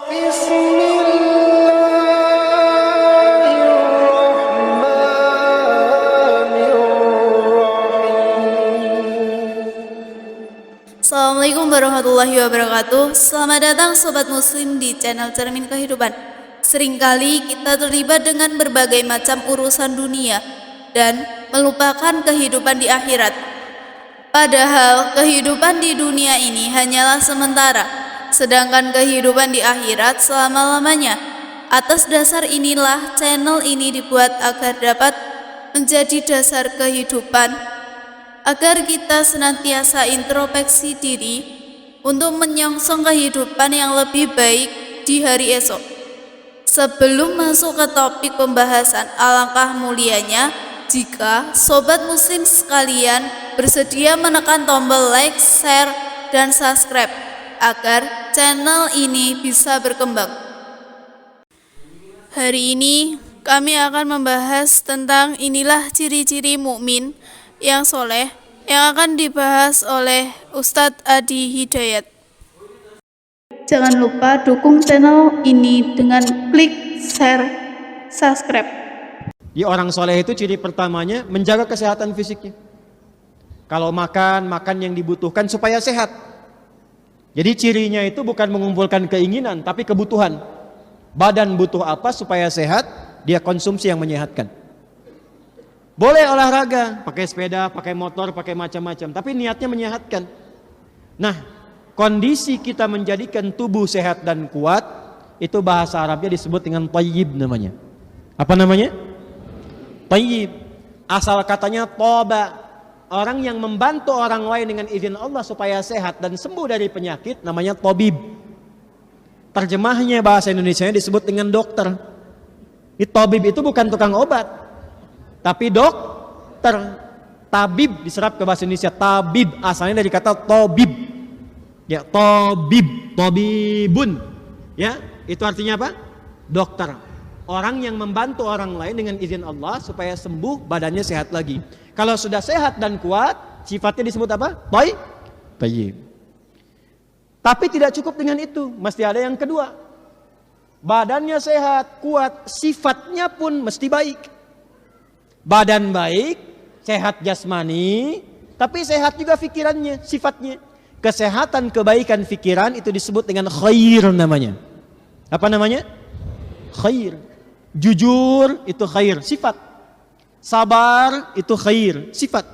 Assalamualaikum warahmatullahi wabarakatuh. Selamat datang Sobat Muslim di channel Cermin Kehidupan. Seringkali kita terlibat dengan berbagai macam urusan dunia dan melupakan kehidupan di akhirat. Padahal kehidupan di dunia ini hanyalah sementara, sedangkan kehidupan di akhirat selama-lamanya. Atas dasar inilah channel ini dibuat agar dapat menjadi dasar kehidupan, agar kita senantiasa introspeksi diri untuk menyongsong kehidupan yang lebih baik di hari esok. Sebelum masuk ke topik pembahasan, alangkah mulianya jika Sobat Muslim sekalian bersedia menekan tombol like, share, dan subscribe agar channel ini bisa berkembang. Hari ini kami akan membahas tentang inilah ciri-ciri mukmin yang soleh yang akan dibahas oleh Ustadz Adi Hidayat. Jangan lupa dukung channel ini dengan klik share, subscribe. Di orang soleh itu ciri pertamanya menjaga kesehatan fisiknya. Kalau makan yang dibutuhkan supaya sehat. Jadi cirinya itu bukan mengumpulkan keinginan tapi kebutuhan. Badan butuh apa supaya sehat, dia konsumsi yang menyehatkan. Boleh olahraga, pakai sepeda, pakai motor, pakai macam-macam, tapi niatnya menyehatkan. Nah, kondisi kita menjadikan tubuh sehat dan kuat, itu bahasa Arabnya disebut dengan thayyib namanya. Apa namanya? Thayyib. Asal katanya toba. Orang yang membantu orang lain dengan izin Allah supaya sehat dan sembuh dari penyakit namanya tabib. Terjemahnya bahasa Indonesianya disebut dengan dokter. Tabib itu bukan tukang obat, tapi dokter. Tabib diserap ke bahasa Indonesia tabib, asalnya dari kata tabib. Ya, tabib, tabibun. Ya, itu artinya apa? Dokter. Orang yang membantu orang lain dengan izin Allah supaya sembuh, badannya sehat lagi. Kalau sudah sehat dan kuat, sifatnya disebut apa? Thayyib. Tapi tidak cukup dengan itu, mesti ada yang kedua. Badannya sehat, kuat, sifatnya pun mesti baik. Badan baik, sehat jasmani, tapi sehat juga pikirannya, sifatnya. Kesehatan, kebaikan pikiran itu disebut dengan khair namanya. Apa namanya? Khair. Jujur itu khair, sifat. Sabar itu khair, sifat.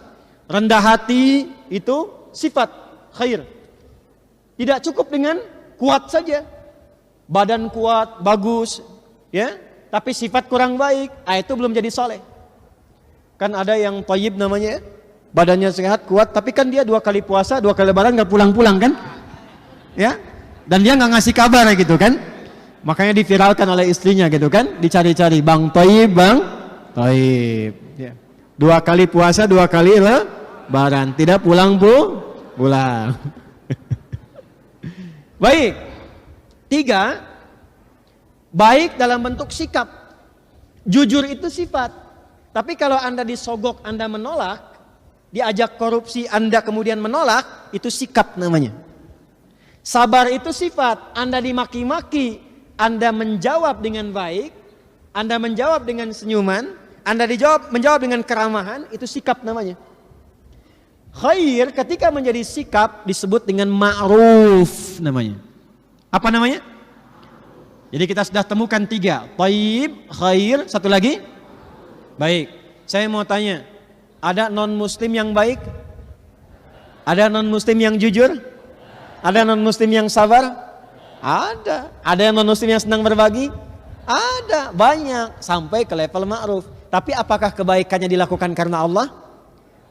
Rendah hati itu sifat, khair. Tidak cukup dengan kuat saja. Badan kuat, bagus, ya, tapi sifat kurang baik, itu belum jadi soleh. Kan ada yang thayyib namanya, badannya sehat, kuat, tapi kan dia 2 kali puasa, 2 kali lebaran nggak pulang-pulang kan, ya, dan dia nggak ngasih kabar gitu kan, makanya diviralkan oleh istrinya gitu kan, dicari-cari, bang thayyib, ya. 2 kali puasa, 2 kali lebaran, tidak pulang. Baik. 3, baik dalam bentuk sikap. Jujur itu sifat. Tapi kalau Anda disogok, Anda menolak, diajak korupsi, Anda kemudian menolak, itu sikap namanya. Sabar itu sifat. Anda dimaki-maki, Anda menjawab dengan baik, Anda menjawab dengan senyuman, Anda menjawab dengan keramahan, itu sikap namanya. Khair ketika menjadi sikap disebut dengan ma'ruf namanya. Apa namanya? Jadi kita sudah temukan 3, thayyib, khair, satu lagi baik. Saya mau tanya, ada non muslim yang baik? Ada non muslim yang jujur? Ada non muslim yang sabar? Ada. Ada non muslim yang senang berbagi? Ada, banyak, sampai ke level ma'ruf. Tapi apakah kebaikannya dilakukan karena Allah?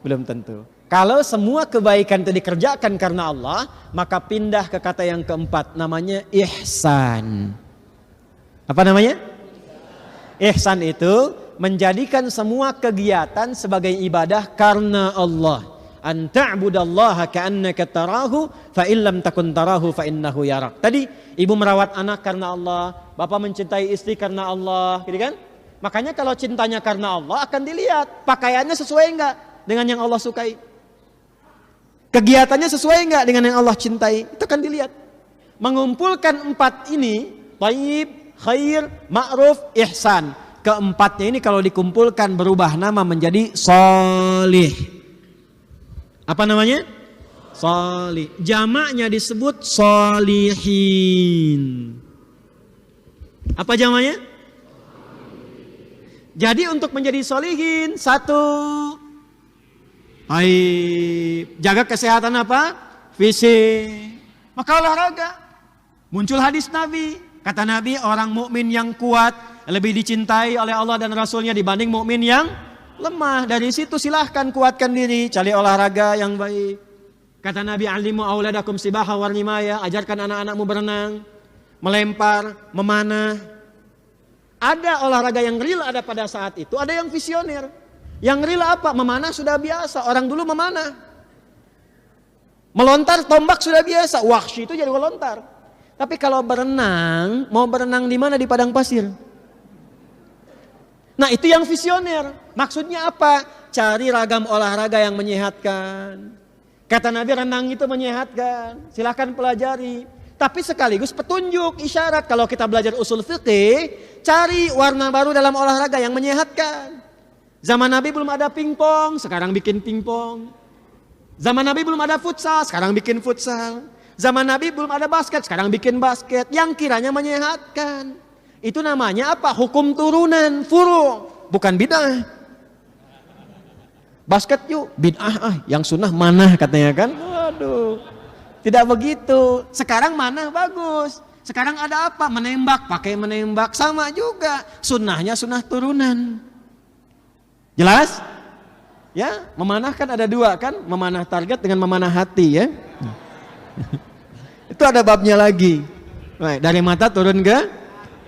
Belum tentu. Kalau semua kebaikan itu dikerjakan karena Allah, maka pindah ke kata yang keempat, namanya ihsan. Apa namanya? Ihsan itu menjadikan semua kegiatan sebagai ibadah karena Allah. An ta'budallaha ka'annaka tarahu fa illam takun tarahu fa innahu yarak. Tadi ibu merawat anak karena Allah, bapak mencintai istri karena Allah, gitu kan? Makanya kalau cintanya karena Allah akan dilihat pakaiannya sesuai enggak dengan yang Allah sukai. Kegiatannya sesuai enggak dengan yang Allah cintai, itu akan dilihat. Mengumpulkan 4 ini thayyib, khair, ma'ruf, ihsan. Keempatnya ini kalau dikumpulkan berubah nama menjadi sholih. Apa namanya? Sholih. Jamaknya disebut sholihin. Apa jamaknya? Jadi untuk menjadi sholihin, satu, jaga kesehatan apa? Fisik. Maka olahraga. Muncul hadis Nabi. Kata Nabi, orang mukmin yang kuat lebih dicintai oleh Allah dan Rasulnya dibanding mukmin yang lemah. Dari situ silahkan kuatkan diri, cari olahraga yang baik. Kata Nabi, alimu auladakum sibaha warnimaya, ajarkan anak-anakmu berenang, melempar, memanah. Ada olahraga yang real ada pada saat itu, ada yang visioner. Yang real apa? Memanah sudah biasa, orang dulu memanah. Melontar tombak sudah biasa, Wahsy itu jadi melontar. Tapi kalau berenang, mau berenang di mana? Di padang pasir. Nah itu yang visioner. Maksudnya apa? Cari ragam olahraga yang menyehatkan. Kata Nabi, renang itu menyehatkan. Silahkan pelajari. Tapi sekaligus petunjuk, isyarat. Kalau kita belajar usul fiqih, cari warna baru dalam olahraga yang menyehatkan. Zaman Nabi belum ada pingpong, sekarang bikin pingpong. Zaman Nabi belum ada futsal, sekarang bikin futsal. Zaman Nabi belum ada basket, sekarang bikin basket. Yang kiranya menyehatkan. Itu namanya apa? Hukum turunan, furu, bukan bid'ah. Basket yuk, bid'ah, yang sunnah mana katanya kan? Waduh, tidak begitu. Sekarang mana bagus. Sekarang ada apa? Menembak, pakai menembak. Sama juga, sunnahnya sunnah turunan. Jelas? Ya, memanah kan ada dua kan? Memanah target dengan memanah hati ya. Itu ada babnya lagi. Baik, dari mata turun ke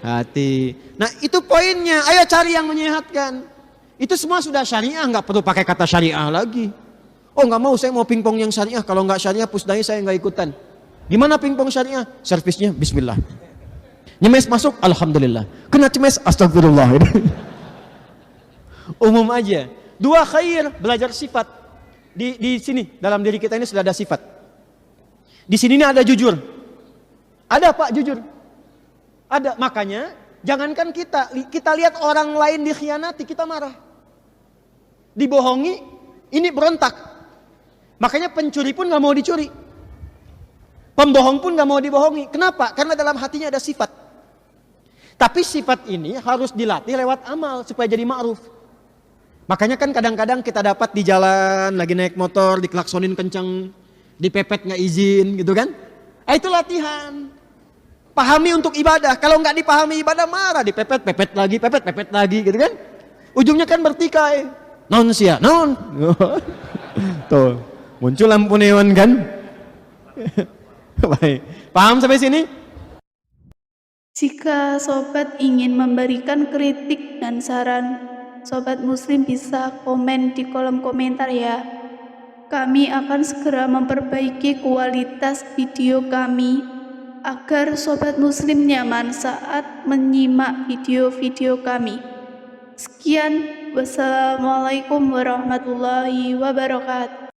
hati. Nah itu poinnya. Ayo cari yang menyehatkan. Itu semua sudah syariah, nggak perlu pakai kata syariah lagi. Oh nggak mau, saya mau pingpong yang syariah. Kalau nggak syariah pusdai saya nggak ikutan. Gimana pingpong syariah? Servisnya Bismillah. Nyemes masuk, Alhamdulillah. Kena cemes, Astagfirullah. Umum aja. Dua, khair, belajar sifat. Di sini dalam diri kita ini sudah ada sifat. Di sini ada jujur. Ada Pak jujur. Ada. Makanya jangankan kita lihat orang lain dikhianati, kita marah. Dibohongi, ini berontak. Makanya pencuri pun gak mau dicuri. Pembohong pun gak mau dibohongi. Kenapa? Karena dalam hatinya ada sifat. Tapi sifat ini harus dilatih lewat amal supaya jadi ma'ruf. Makanya kan kadang-kadang kita dapat di jalan, lagi naik motor, diklaksonin kenceng, dipepet nggak izin gitu kan? Itu latihan. Pahami untuk ibadah. Kalau nggak dipahami ibadah marah, pepet lagi gitu kan? Ujungnya kan bertikai. Non sia, non. Tuh, muncul lampu neon kan? Baik. Paham sampai sini? Jika sobat ingin memberikan kritik dan saran, sobat muslim bisa komen di kolom komentar ya. Kami akan segera memperbaiki kualitas video kami agar sobat muslim nyaman saat menyimak video-video kami. Sekian, wassalamualaikum warahmatullahi wabarakatuh.